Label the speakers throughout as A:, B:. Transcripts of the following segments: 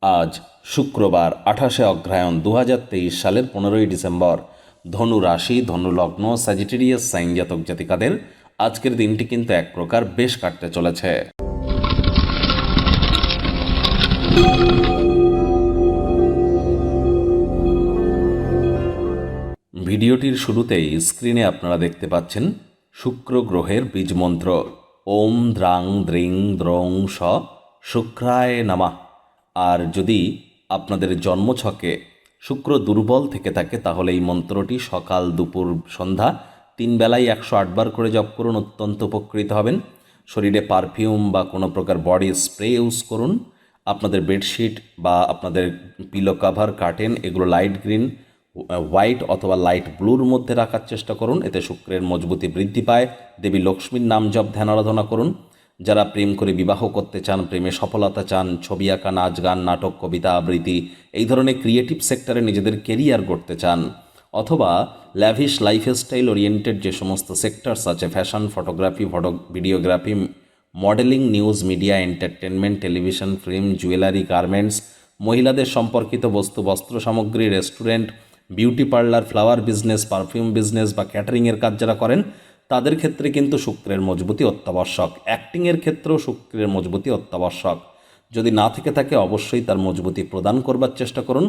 A: আজ শুক্রবার 28শে অগ্রহায়ণ 2023 সালের 15ই ডিসেম্বর। ধনু রাশি, ধনু লগ্ন, স্যাজিটেরিয়াস সাইন জাতক জাতিকাদের আজকের দিনটি কিন্তু এক প্রকার বেশ কাটতে চলেছে। ভিডিওটির শুরুতেই স্ক্রিনে আপনারা দেখতে পাচ্ছেন শুক্র গ্রহের বীজমন্ত্র ওম দ্রাং দ্রিং দ্রৌং স শুক্রায় নমঃ। আর যদি আপনাদের জন্মছকে শুক্র দুর্বল থেকে থাকে তাহলে এই মন্ত্রটি সকাল, দুপুর, সন্ধ্যা 3 বেলায় 108 বার করে জপ করুন, অত্যন্ত উপকৃত হবেন। শরীরে পারফিউম বা কোনো প্রকার বডি স্প্রে ইউজ করুন। আপনাদের বেডশিট বা আপনাদের পিলো কাভার, কার্টেন এগুলো লাইট গ্রিন, হোয়াইট অথবা লাইট ব্লুর মধ্যে রাখার চেষ্টা করুন, এতে শুক্রের মজবুতি বৃদ্ধি পায়। দেবী লক্ষ্মীর নাম জপ ধ্যান আরাধনা করুন। যারা প্রেম করে বিবাহ করতে চান, প্রেমে সফলতা চান, ছবি আঁকা, নাচ গান, নাটক, কবিতা আবৃত্তি এই ধরনের ক্রিয়েটিভ সেক্টরে নিজেদের কেরিয়ার গড়তে চান, অথবা ল্যাভিশ লাইফস্টাইল ওরিয়েন্টেড যে সমস্ত সেক্টরস আছে, fashion, photography, videography, modelling, news media, entertainment, television, film, jewellery, garments, মহিলাদের সম্পর্কিত বস্তু, বস্ত্র সামগ্রী, restaurant, beauty parlour, flower business, perfume business বা ক্যাটারিংয়ের কাজ যারা করেন তাদের ক্ষেত্রে কিন্তু শুক্রের মজবুতি অত্যাবশ্যক। অ্যাক্টিংয়ের ক্ষেত্রেও শুক্রের মজবুতি অত্যাবশ্যক। যদি না থেকে থাকে অবশ্যই তার মজবুতি প্রদান করবার চেষ্টা করুন।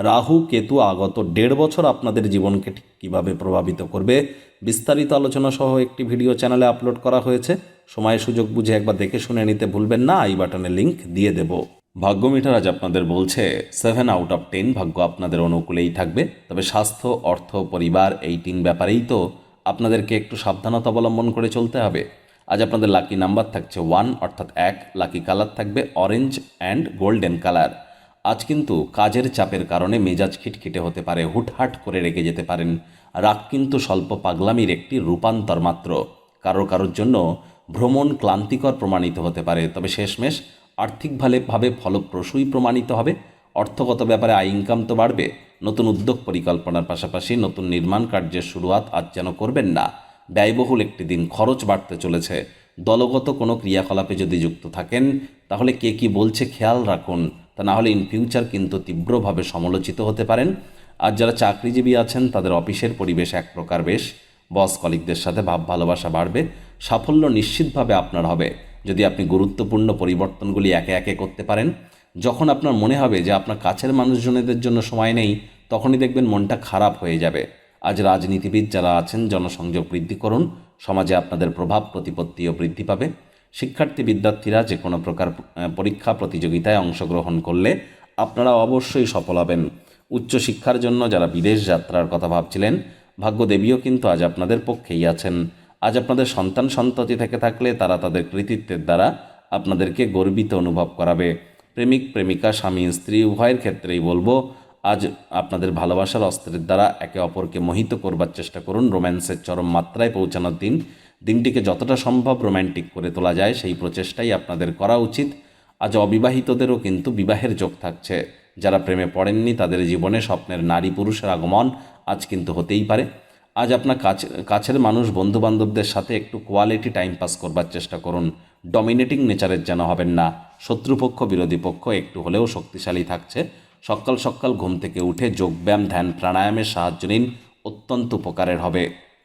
A: রাহু কেতু আগত 1.5 বছর আপনাদের জীবনকে ঠিক কীভাবে প্রভাবিত করবে বিস্তারিত আলোচনা সহ একটি ভিডিও চ্যানেলে আপলোড করা হয়েছে। সময় সুযোগ বুঝে একবার দেখে শুনে নিতে ভুলবেন না, আই বাটনে লিঙ্ক দিয়ে দেব। ভাগ্য মিটার আজ আপনাদের বলছে 7 আউট অফ 10 ভাগ্য আপনাদের অনুকূলেই থাকবে। তবে স্বাস্থ্য, অর্থ, পরিবার এই 3 ব্যাপারেই তো আপনাদেরকে একটু সাবধানতা অবলম্বন করে চলতে হবে। আজ আপনাদের লাকি নাম্বার থাকছে 1 অর্থাৎ 1, লাকি কালার থাকবে অরেঞ্জ অ্যান্ড গোল্ডেন কালার। আজ কিন্তু কাজের চাপের কারণে মেজাজ খিটখিটে হতে পারে, হুটহাট করে রেগে যেতে পারেন। রাগ কিন্তু স্বল্প পাগলামির একটি রূপান্তর মাত্র। কারোর জন্য ভ্রমণ ক্লান্তিকর প্রমাণিত হতে পারে, তবে শেষমেশ আর্থিকভাবে ফলপ্রসূই প্রমাণিত হবে। অর্থগত ব্যাপারে আয় ইনকাম তো বাড়বে। নতুন উদ্যোগ পরিকল্পনার পাশাপাশি নতুন নির্মাণ কার্যের শুরুয়াত আজ যেন করবেন না। ব্যয়বহুল একটি দিন, খরচ বাড়তে চলেছে। দলগত কোনো ক্রিয়াকলাপে যদি যুক্ত থাকেন তাহলে কে কী বলছে খেয়াল রাখুন, তা না হলে ইন ফিউচার কিন্তু তীব্রভাবে সমালোচিত হতে পারেন। আর যারা চাকরিজীবী আছেন তাদের অফিসের পরিবেশ এক প্রকার বেশ, বস কলিগদের সাথে ভাব ভালোবাসা বাড়বে। সাফল্য নিশ্চিতভাবে আপনার হবে যদি আপনি গুরুত্বপূর্ণ পরিবর্তনগুলি একে একে করতে পারেন। যখন আপনার মনে হবে যে আপনার কাছের মানুষজনদের জন্য সময় নেই, তখনই দেখবেন মনটা খারাপ হয়ে যাবে। আজ রাজনীতিবিদ যারা আছেন জনসংযোগ বৃদ্ধি করুন, সমাজে আপনাদের প্রভাব প্রতিপত্তিও বৃদ্ধি পাবে। শিক্ষার্থী বিদ্যার্থীরা যে কোনো প্রকার পরীক্ষা প্রতিযোগিতায় অংশগ্রহণ করলে আপনারা অবশ্যই সফল হবেন। উচ্চশিক্ষার জন্য যারা বিদেশ যাত্রার কথা ভাবছিলেন, ভাগ্যদেবীও কিন্তু আজ আপনাদের পক্ষেই আছেন। আজ আপনাদের সন্তান সন্ততি থেকে থাকলে তারা তাদের কৃতিত্বের দ্বারা আপনাদেরকে গর্বিত অনুভব করাবে। প্রেমিক প্রেমিকা, স্বামী স্ত্রী উভয়ের ক্ষেত্রেই বলবো আজ আপনাদের ভালোবাসার অস্ত্রের দ্বারা একে অপরকে মোহিত করবার চেষ্টা করুন। রোম্যান্সের চরম মাত্রায় পৌঁছানোর দিন। দিনটিকে যতটা সম্ভব রোম্যান্টিক করে তোলা যায় সেই প্রচেষ্টাই আপনাদের করা উচিত। আজ অবিবাহিতদেরও কিন্তু বিবাহের যোগ থাকছে। যারা প্রেমে পড়েননি তাদের জীবনে স্বপ্নের নারী পুরুষের আগমন আজ কিন্তু হতেই পারে। আজ আপনার কাছের মানুষ, বন্ধুবান্ধবদের সাথে একটু কোয়ালিটি টাইম পাস করবার চেষ্টা করুন। ডমিনেটিং নেচারের যেন হবেন না। শত্রুপক্ষ, বিরোধী পক্ষ একটু হলেও শক্তিশালী থাকছে। সকাল সকাল ঘুম থেকে উঠে যোগব্যায়াম, ধ্যান, প্রাণায়ামের সাহায্য নিন, অত্যন্ত উপকারের হবে।